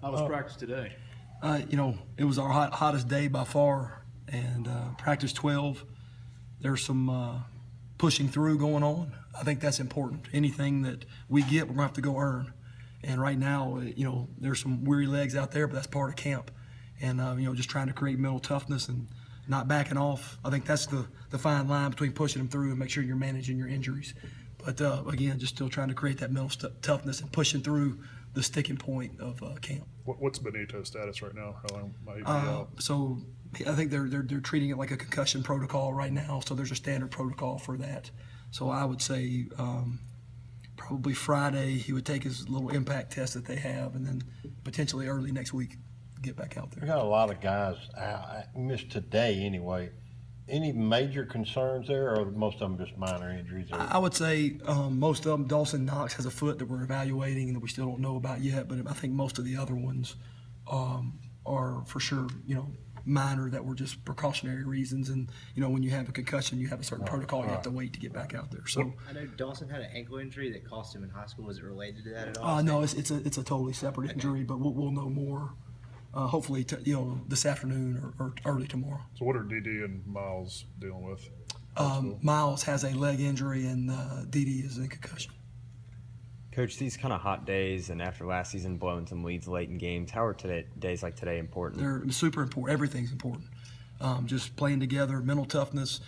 How was practice today? It was our hottest day by far, and practice 12. There's some pushing through going on. I think that's important. Anything that we get, we're going to have to go earn. And right now, there's some weary legs out there, but that's part of camp. And, just trying to create mental toughness and not backing off. I think that's the fine line between pushing them through and make sure you're managing your injuries. But, again, just still trying to create that mental toughness and pushing through the sticking point of camp. What's Benito's status right now? How long might he be out? So I think they're treating it like a concussion protocol right now. So there's a standard protocol for that. So I would say probably Friday he would take his little impact test that they have, and then potentially early next week get back out We there. got a lot of guys out, missed today anyway. Any major concerns there, or most of them just minor injuries? I would say most of them. Dawson Knox has a foot that we're evaluating and that we still don't know about yet, but I think most of the other ones are for sure, minor, that were just precautionary reasons. And, when you have a concussion, you have a certain protocol. You have to wait to get back out there. So I know Dawson had an ankle injury that cost him in high school. Was it related to that at all? no, it's a totally separate injury, but we'll know more hopefully this afternoon or early tomorrow. So what are DD and Miles dealing with? Miles has a leg injury and DD is in concussion. Coach, these kind of hot days and after last season blowing some leads late in games, how are days like today important? They're super important. Everything's important. Just playing together, mental toughness,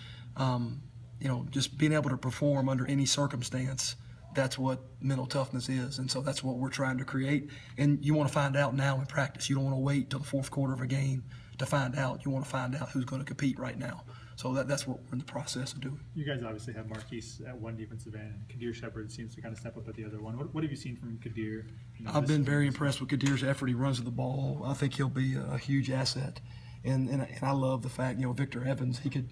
just being able to perform under any circumstance. That's what mental toughness is, and so that's what we're trying to create. And you want to find out now in practice. You don't want to wait till the fourth quarter of a game to find out. You want to find out who's going to compete right now. So that's what we're in the process of doing. You guys obviously have Marquise at one defensive end, and Kadir Shepard seems to kind of step up at the other one. What have you seen from Kadir? I've been very impressed with Kadir's effort. He runs the ball. I think he'll be a huge asset. And I love the fact, Victor Evans, he could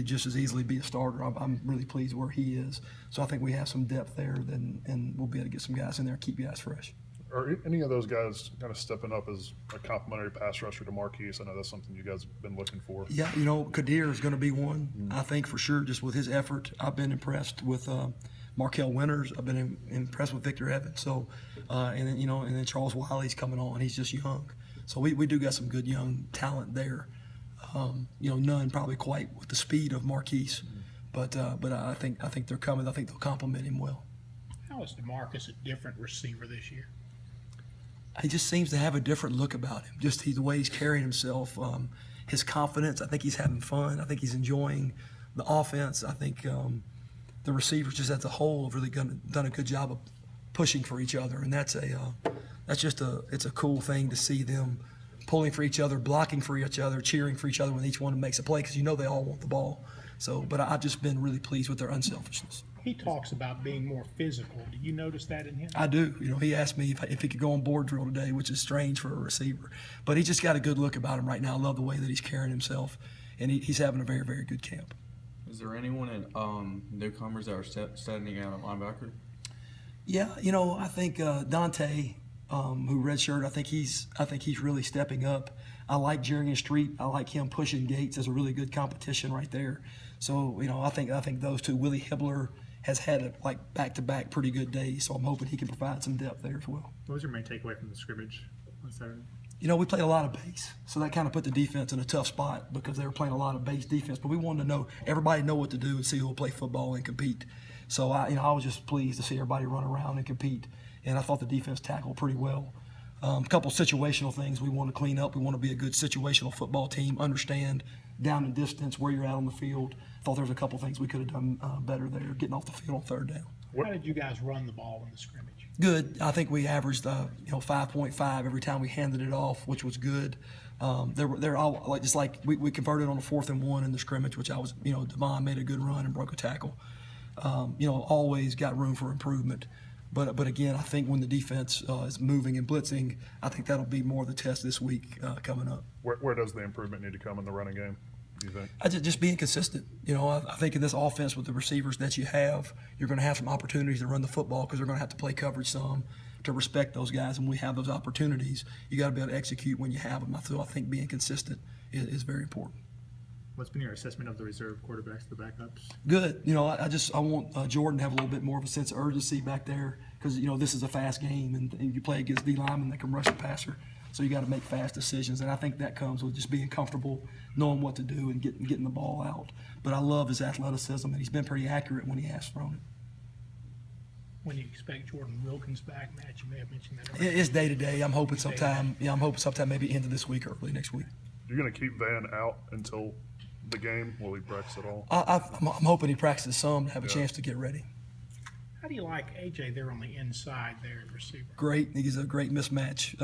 just as easily be a starter. I'm really pleased where he is. So I think we have some depth there, and we'll be able to get some guys in there and keep guys fresh. Are any of those guys kind of stepping up as a complimentary pass rusher to Marquise? I know that's something you guys have been looking for. Yeah, Kadir is going to be one, I think, for sure, just with his effort. I've been impressed with Markel Winters. I've been impressed with Victor Evans. So, and then Charles Wiley's coming on. He's just young. So we do got some good young talent there. None probably quite with the speed of Marquise, but I think they're coming. I think they'll complement him well. How is DeMarcus a different receiver this year? He just seems to have a different look about him. Just the way he's carrying himself, his confidence. I think he's having fun. I think he's enjoying the offense. I think the receivers just as a whole have really done a good job of pushing for each other, and it's a cool thing to see them pulling for each other, blocking for each other, cheering for each other when each one makes a play, because they all want the ball. So, but I've just been really pleased with their unselfishness. He talks about being more physical. Do you notice that in him? I do. He asked me if he could go on board drill today, which is strange for a receiver. But he's just got a good look about him right now. I love the way that he's carrying himself, and he's having a very, very good camp. Is there anyone at Newcomers that are standing out at linebacker? Yeah, I think Dante, who redshirt, I think he's really stepping up. I like Jerian Street. I like him pushing Gates as a really good competition right there. So I think those two. Willie Hibbler has had back-to-back pretty good days, so I'm hoping he can provide some depth there as well. What was your main takeaway from the scrimmage on Saturday? We played a lot of base, so that kind of put the defense in a tough spot because they were playing a lot of base defense. But we wanted to everybody know what to do and see who will play football and compete. So I was just pleased to see everybody run around and compete, and I thought the defense tackled pretty well. A couple situational things we want to clean up. We want to be a good situational football team, understand down and distance where you're at on the field. Thought there was a couple things we could have done better there, getting off the field on third down. How did you guys run the ball in the scrimmage? Good. I think we averaged 5.5 every time we handed it off, which was good. They're all we converted on a 4th and 1 in the scrimmage, which Devon made a good run and broke a tackle. Always got room for improvement. But again, I think when the defense is moving and blitzing, I think that'll be more of the test this week coming up. Where does the improvement need to come in the running game, do you think? Just being consistent. I think in this offense with the receivers that you have, you're going to have some opportunities to run the football because they're going to have to play coverage some to respect those guys. And when we have those opportunities, you got to be able to execute when you have them. So I think being consistent is very important. What's been your assessment of the reserve quarterbacks, the backups? Good. I want Jordan to have a little bit more of a sense of urgency back there because, this is a fast game and you play against D linemen that can rush the passer. So you got to make fast decisions, and I think that comes with just being comfortable, knowing what to do, and getting the ball out. But I love his athleticism, and he's been pretty accurate when he has thrown it. When you expect Jordan Wilkins back, Matt, you may have mentioned that earlier. It's day to day. I'm hoping sometime. Yeah, I'm hoping sometime maybe end of this week or early next week. You're going to keep Van out until the game? Will he practice at all? I'm hoping he practices some to have a Yeah. chance to get ready. How do you like AJ there on the inside there at receiver? Great. He's a great mismatch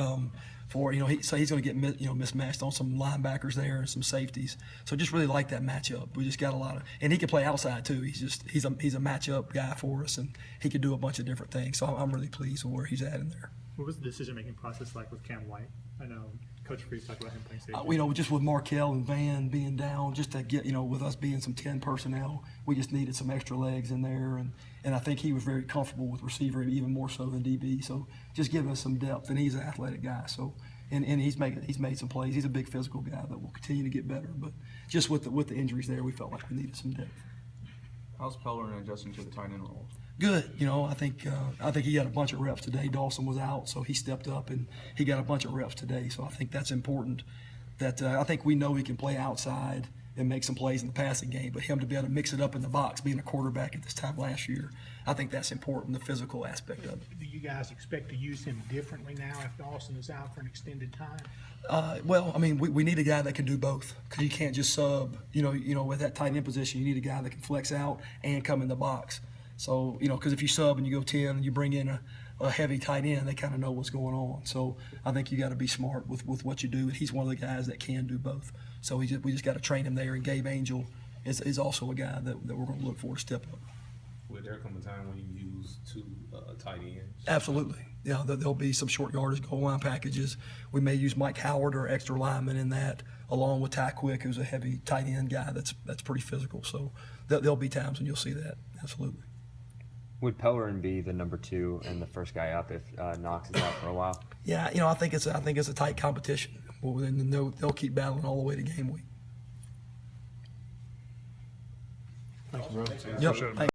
for so he's going to get mismatched on some linebackers there and some safeties. So just really like that matchup. We just got a lot of, and he can play outside too. He's a matchup guy for us, and he can do a bunch of different things. So I'm really pleased with where he's at in there. What was the decision-making process like with Cam White? I know Coach Freeze talked about him playing safety. Just with Markel and Van being down, just to get, with us being some 10 personnel, we just needed some extra legs in there. And I think he was very comfortable with receiver, even more so than DB. So just giving us some depth, and he's an athletic guy. So, and he's made some plays. He's a big physical guy that will continue to get better. But just with the injuries there, we felt like we needed some depth. How's Pellerin adjusting to the tight end role? Good. I think he got a bunch of reps today. Dawson was out, so he stepped up and he got a bunch of reps today. So I think that's important. That I think we know he can play outside and make some plays in the passing game, but him to be able to mix it up in the box, being a quarterback at this time last year, I think that's important, the physical aspect of it. Do you guys expect to use him differently now if Dawson is out for an extended time? We need a guy that can do both, because you can't just sub. With that tight end position, you need a guy that can flex out and come in the box. So, because if you sub and you go 10 and you bring in a heavy tight end, they kind of know what's going on. So I think you got to be smart with what you do. And he's one of the guys that can do both. So we just got to train him there. And Gabe Angel is also a guy that we're going to look for to step up. Will there come a time when you use two tight ends? Absolutely. Yeah, there'll be some short yardage goal line packages. We may use Mike Howard or extra lineman in that, along with Ty Quick, who's a heavy tight end guy that's pretty physical. So there'll be times when you'll see that. Absolutely. Would Pellerin be the number 2 and the first guy up if Knox is out for a while? Yeah, I think it's a tight competition. Well, and they'll keep battling all the way to game week. Thank you, bro. Yep. Appreciate it, man. Thank